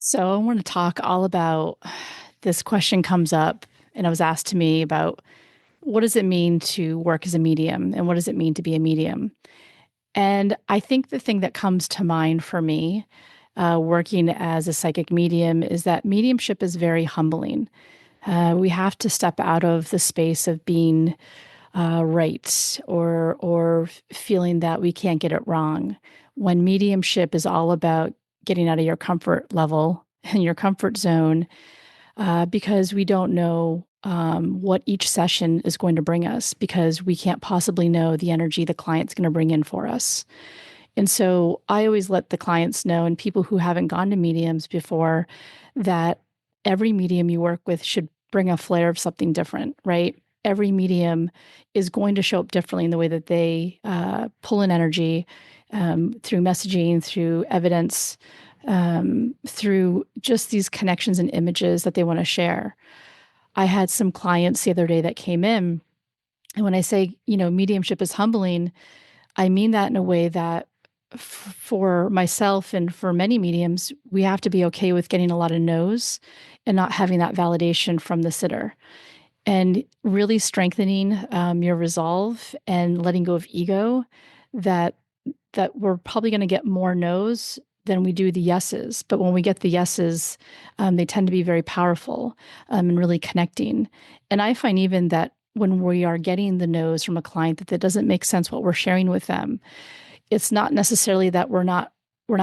So I want to talk all about this question comes up, and I was asked to me about what does it mean to work as a medium and what does it mean to be a medium? And I think the thing that comes to mind for me, working as a psychic medium, is that mediumship is very humbling. We have to step out of the space of being right or feeling that we can't get it wrong. When mediumship is all about getting out of your comfort level and your comfort zone, because we don't know what each session is going to bring us, because we can't possibly know the energy the client's going to bring in for us. And so I always let the clients know, and people who haven't gone to mediums before, that every medium you work with should bring a flair of something different, right? Every medium is going to show up differently in the way that they pull in energy, through messaging, through evidence, through just these connections and images that they want to share. I had some clients the other day that came in, and when I say, mediumship is humbling, I mean that in a way that for myself and for many mediums, we have to be okay with getting a lot of no's and not having that validation from the sitter, and really strengthening your resolve and letting go of ego, that we're probably going to get more no's than we do the yeses. But when we get the yeses, they tend to be very powerful, and really connecting. And I find even that when we are getting the no's from a client that doesn't make sense what we're sharing with them, it's not necessarily that we're not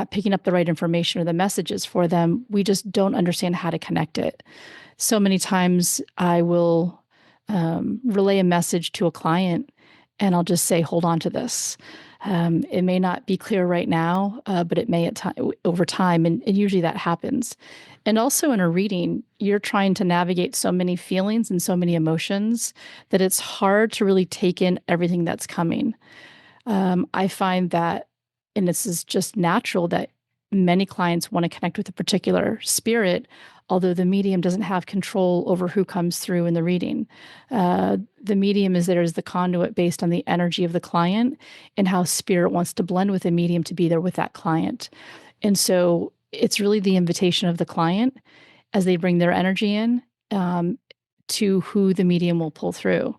picking up the right information or the messages for them. We just don't understand how to connect it. So many times I will relay a message to a client, and I'll just say, hold on to this. It may not be clear right now, but it may over time, and usually that happens. And also in a reading, you're trying to navigate so many feelings and so many emotions that it's hard to really take in everything that's coming. I find that, and this is just natural, that many clients want to connect with a particular spirit, although the medium doesn't have control over who comes through in the reading. The medium is there as the conduit based on the energy of the client and how spirit wants to blend with the medium to be there with that client. And so it's really the invitation of the client as they bring their energy in, to who the medium will pull through.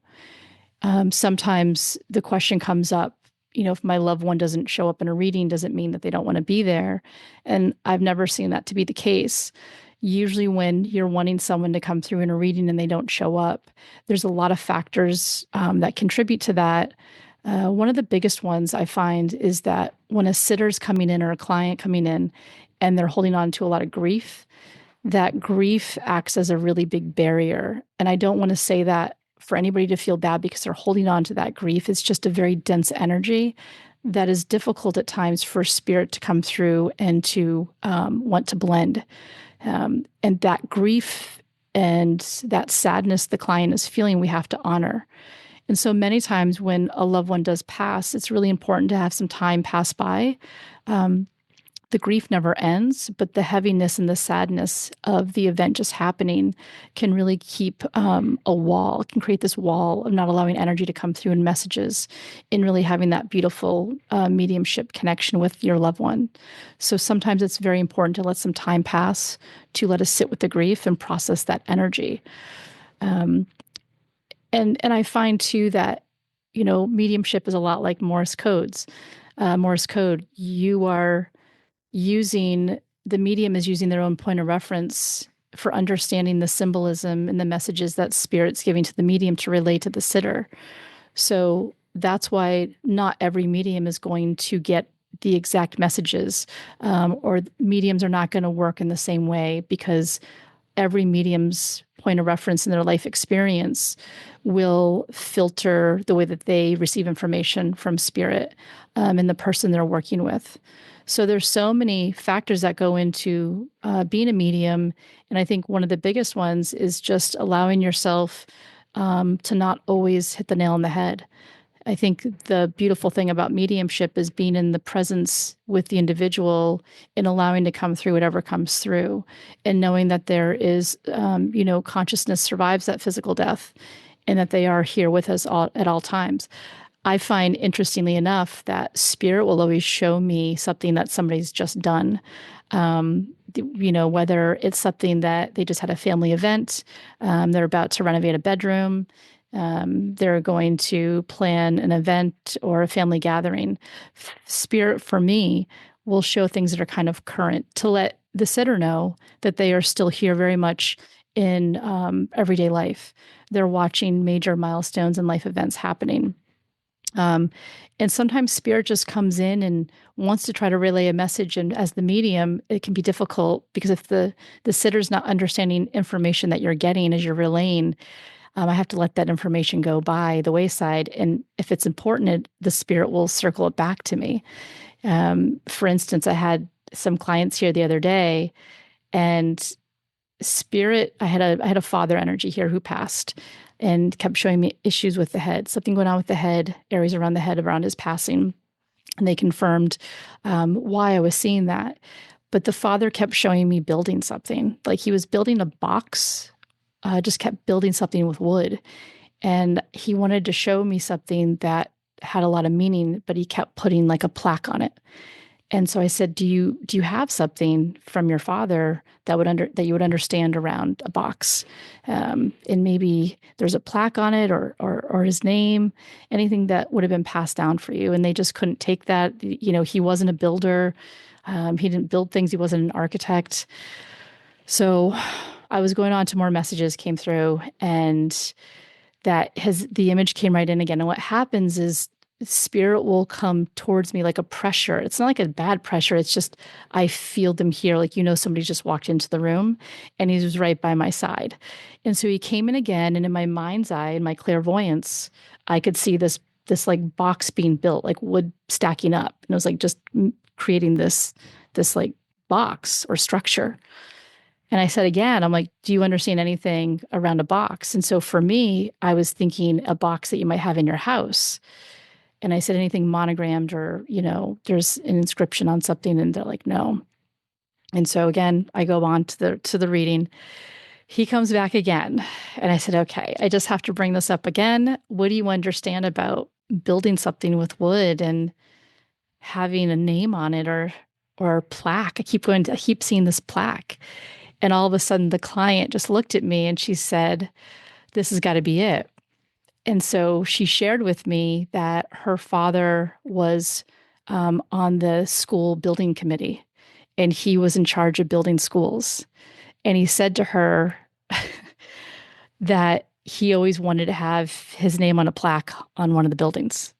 Sometimes the question comes up, if my loved one doesn't show up in a reading, does it mean that they don't want to be there? And I've never seen that to be the case. Usually when you're wanting someone to come through in a reading and they don't show up, there's a lot of factors that contribute to that. One of the biggest ones I find is that when a sitter's coming in or a client coming in and they're holding on to a lot of grief, that grief acts as a really big barrier. And I don't want to say that for anybody to feel bad because they're holding on to that grief. It's just a very dense energy that is difficult at times for spirit to come through and to want to blend. And that grief and that sadness the client is feeling, we have to honor. And so many times when a loved one does pass, it's really important to have some time pass by. The grief never ends, but the heaviness and the sadness of the event just happening can really keep can create this wall of not allowing energy to come through in messages, in really having that beautiful mediumship connection with your loved one. So sometimes it's very important to let some time pass, to let us sit with the grief and process that energy. And I find too that, mediumship is a lot like Morse codes. Morse code, the medium is using their own point of reference for understanding the symbolism and the messages that spirit's giving to the medium to relay to the sitter. So that's why not every medium is going to get the exact messages, or mediums are not going to work in the same way, because every medium's point of reference in their life experience will filter the way that they receive information from spirit, and the person they're working with. So there's so many factors that go into being a medium. And I think one of the biggest ones is just allowing yourself to not always hit the nail on the head. I think the beautiful thing about mediumship is being in the presence with the individual and allowing to come through whatever comes through, and knowing that there is, consciousness survives that physical death, and that they are here with us at all times. I find, interestingly enough, that spirit will always show me something that somebody's just done, whether it's something that they just had a family event, they're about to renovate a bedroom, they're going to plan an event or a family gathering. Spirit for me will show things that are kind of current to let the sitter know that they are still here very much in everyday life. They're watching major milestones and life events happening. Um, and sometimes spirit just comes in and wants to try to relay a message. And as the medium, it can be difficult because if the sitter's not understanding information that you're getting as you're relaying, I have to let that information go by the wayside. And if it's important, the spirit will circle it back to me. For instance, I had some clients here the other day, and spirit, I had a father energy here who passed and kept showing me issues with the head, something going on with the head, areas around the head around his passing. And they confirmed why I was seeing that. But the father kept showing me building something, like he was building a box, just kept building something with wood. And he wanted to show me something that had a lot of meaning, but he kept putting like a plaque on it. And so I said, do you have something from your father that you would understand around a box? And maybe there's a plaque on it or his name, anything that would have been passed down for you. And they just couldn't take that. He wasn't a builder. He didn't build things. He wasn't an architect. So I was going on to more messages came through, and the image came right in again. And what happens is spirit will come towards me like a pressure. It's not like a bad pressure. It's just, I feel them here. Like, somebody just walked into the room and he was right by my side. And so he came in again. And in my mind's eye and my clairvoyance, I could see this like box being built, like wood stacking up. And it was like just creating this like box or structure. And I said again, I'm like, do you understand anything around a box? And so for me, I was thinking a box that you might have in your house. And I said, anything monogrammed or, there's an inscription on something. And they're like, no. And so again, I go on to the reading. He comes back again. And I said, okay, I just have to bring this up again. What do you understand about building something with wood and having a name on it or a plaque? I keep seeing this plaque. And all of a sudden the client just looked at me and she said, this has got to be it. And so she shared with me that her father was on the school building committee, and he was in charge of building schools. And he said to her that he always wanted to have his name on a plaque on one of the buildings.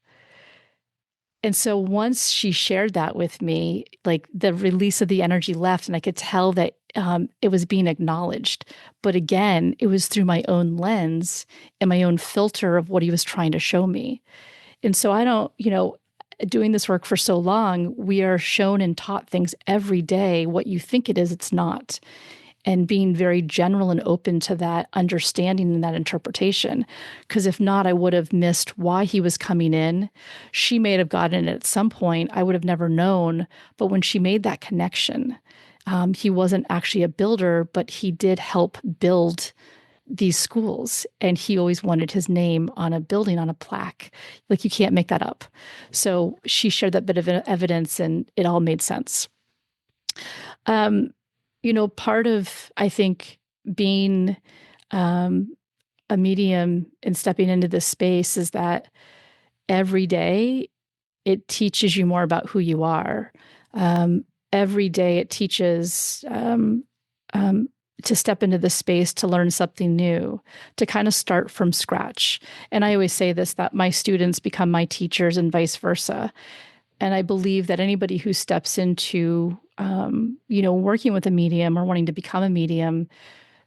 And so once she shared that with me, like the release of the energy left, and I could tell that it was being acknowledged. But again, it was through my own lens and my own filter of what he was trying to show me. And so I don't, doing this work for so long, we are shown and taught things every day. What you think it is, it's not. And being very general and open to that understanding and that interpretation. Because if not, I would have missed why he was coming in. She may have gotten it at some point. I would have never known. But when she made that connection, he wasn't actually a builder, but he did help build these schools. And he always wanted his name on a building, on a plaque. Like, you can't make that up. So she shared that bit of evidence and it all made sense. Part of, I think, being a medium and stepping into this space is that every day it teaches you more about who you are. Every day it teaches to step into the space, to learn something new, to kind of start from scratch. And I always say this, that my students become my teachers and vice versa. And I believe that anybody who steps into, working with a medium or wanting to become a medium,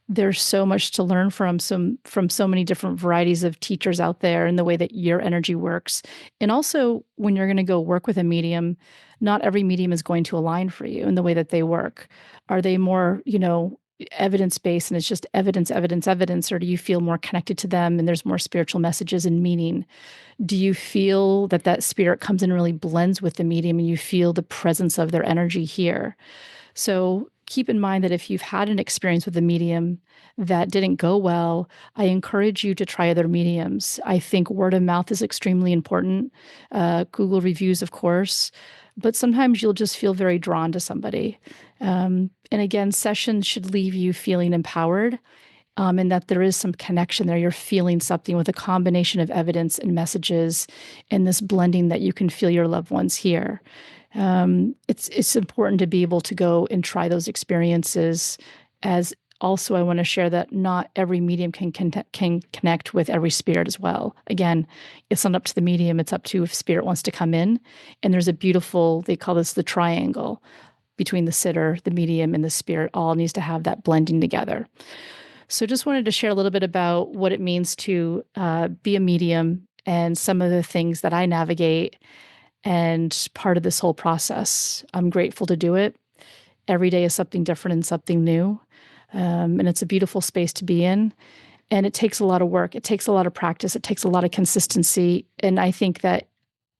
there's so much to learn from so many different varieties of teachers out there and the way that your energy works. And also when you're going to go work with a medium, not every medium is going to align for you in the way that they work. Are they more, evidence-based and it's just evidence, evidence, evidence, or do you feel more connected to them and there's more spiritual messages and meaning? Do you feel that spirit comes in and really blends with the medium and you feel the presence of their energy here? So keep in mind that if you've had an experience with a medium that didn't go well, I encourage you to try other mediums. I think word of mouth is extremely important. Google reviews, of course, but sometimes you'll just feel very drawn to somebody. And again, sessions should leave you feeling empowered, and that there is some connection there. You're feeling something with a combination of evidence and messages and this blending that you can feel your loved ones here. It's important to be able to go and try those experiences. As also, I want to share that not every medium can connect with every spirit as well. Again, it's not up to the medium; it's up to if spirit wants to come in. And there's a beautiful, they call this the triangle between the sitter, the medium, and the spirit. All needs to have that blending together. So, just wanted to share a little bit about what it means to be a medium and some of the things that I navigate and part of this whole process. I'm grateful to do it. Every day is something different and something new. And it's a beautiful space to be in. And it takes a lot of work. It takes a lot of practice. It takes a lot of consistency. And I think that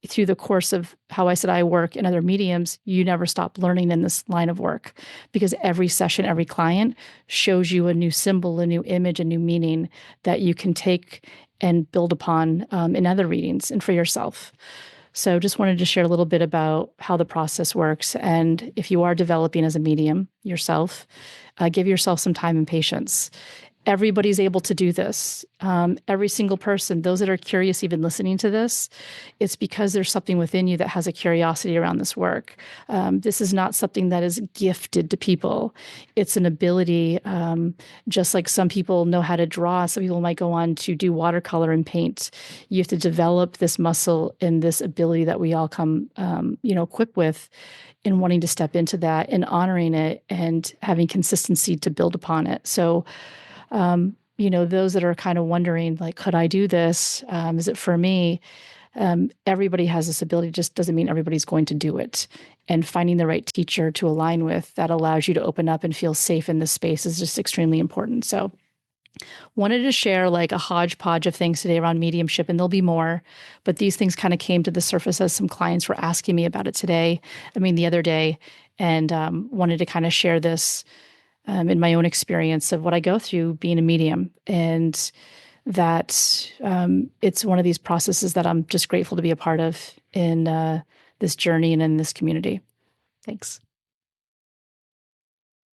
through the course of how I said I work in other mediums, you never stop learning in this line of work, because every session, every client shows you a new symbol, a new image, a new meaning that you can take and build upon in other readings and for yourself. So just wanted to share a little bit about how the process works. And if you are developing as a medium yourself, give yourself some time and patience. Everybody's able to do this. Every single person, those that are curious, even listening to this, it's because there's something within you that has a curiosity around this work. This is not something that is gifted to people. It's an ability, just like some people know how to draw. Some people might go on to do watercolor and paint. You have to develop this muscle and this ability that we all come, equipped with, in wanting to step into that and honoring it and having consistency to build upon it. So, those that are kind of wondering, like, could I do this? Is it for me? Everybody has this ability, just doesn't mean everybody's going to do it. And finding the right teacher to align with that allows you to open up and feel safe in this space is just extremely important. So wanted to share like a hodgepodge of things today around mediumship, and there'll be more, but these things kind of came to the surface as some clients were asking me about it today. The other day, and wanted to kind of share this in my own experience of what I go through being a medium, and that it's one of these processes that I'm just grateful to be a part of in this journey and in this community. Thanks.